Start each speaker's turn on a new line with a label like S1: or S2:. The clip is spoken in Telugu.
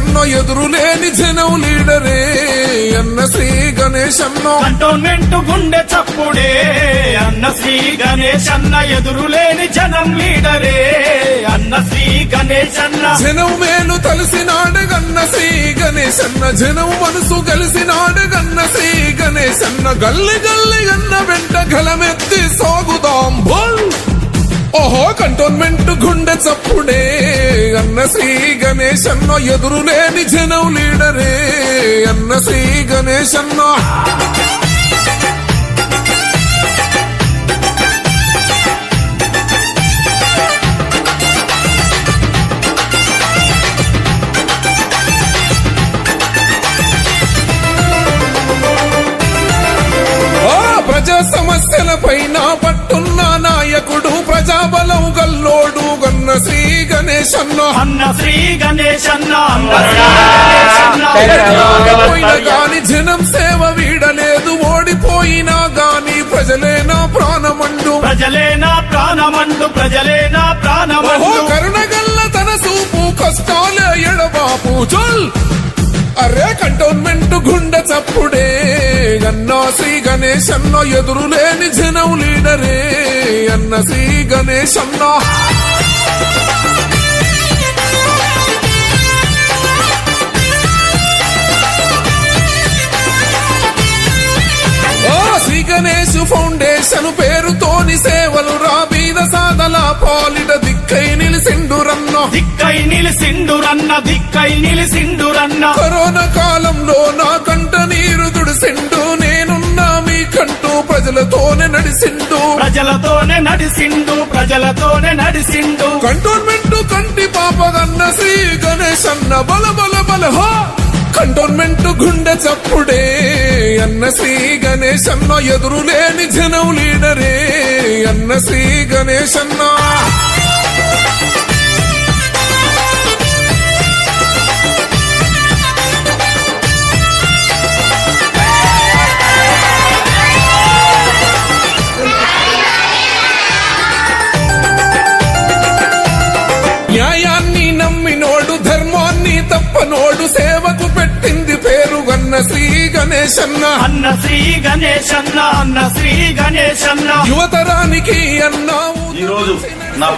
S1: గణేశన్న ఎదురులేని జనం లీడరే అన్న శ్రీ గణేశన్న
S2: కంటోన్మెంట్ గుండె చప్పుడే అన్న శ్రీ గణేశన్న ఎదురులేని జనం లీడరే అన్న శ్రీ గణేశన్న
S1: జనం మేలు తలసినాడు గన్న శ్రీ గణేశన్న జనం మనసు కలిసినాడు గన్న శ్రీ గణేశన్న గల్లి గల్లి గన్న వెంట గలమెత్తి సాగుదాం బోల్ ఓహో కంటోన్మెంట్ గుండె చప్పుడే అన్న శ్రీ గణేశన్న ఎదురులేని జనం లీడరే అన్న శ్రీ గణేశన్న ప్రజా సమస్యల పైన పట్టున్న నాయకుడు ప్రజాబలం గల్లోడు గన్న శ్రీ గణేశన్న
S2: అన్న శ్రీ గణేశన్న
S1: పోయినా గాని జనం సేవ వీడలేదు ఓడిపోయినా గాని ప్రజలేనా ప్రాణమండు
S2: ప్రజలేనా ప్రాణమండు ప్రజలేనా ప్రాణమండు
S1: కరుణగల్ల తన సూపు కష్టాలే ఎడబాపు చల్ అరే కంటోన్మెంట్ గుండె చప్పుడే అన్న శ్రీ గణేశన్న ఎదురులేని జనం లీడరే అన్న శ్రీ గణేశన్న శ్రీ గణేష్ ఫౌండేషన్ పేరుతోని సేవలు రాబీద సాదల పాలిట దిక్కై నిలిసిండురన్న
S2: దిక్కై నిలిసిండురన్న దిక్కై నిలిసిండురన్న
S1: కరోనా కాలంలో నా కంట నీరు దుడిసిండు నేనున్నా మీ కంటూ ప్రజలతోనే నడిసిండు
S2: ప్రజలతోనే నడిసిండు ప్రజలతోనే నడిసిండు
S1: కంటోన్మెంట్ కంటి పాపగన్న శ్రీ గణేశన్న బల బల బల హో కంటోన్మెంట్ గుండె చప్పుడే అన్న శ్రీ గణేశన్న ఎదురులేని జనం లీడరే అన్న శ్రీ గణేశన్న న్యాయాన్ని నమ్మినోడు ధర్మాన్ని తప్పనోడు సేవకు పెట్టింది పేరు అన్న శ్రీ గణేశన్న
S2: అన్న శ్రీ గణేశన్న అన్న శ్రీ గణేశన్న
S1: యువతరానికి అన్న
S3: ఈరోజు నా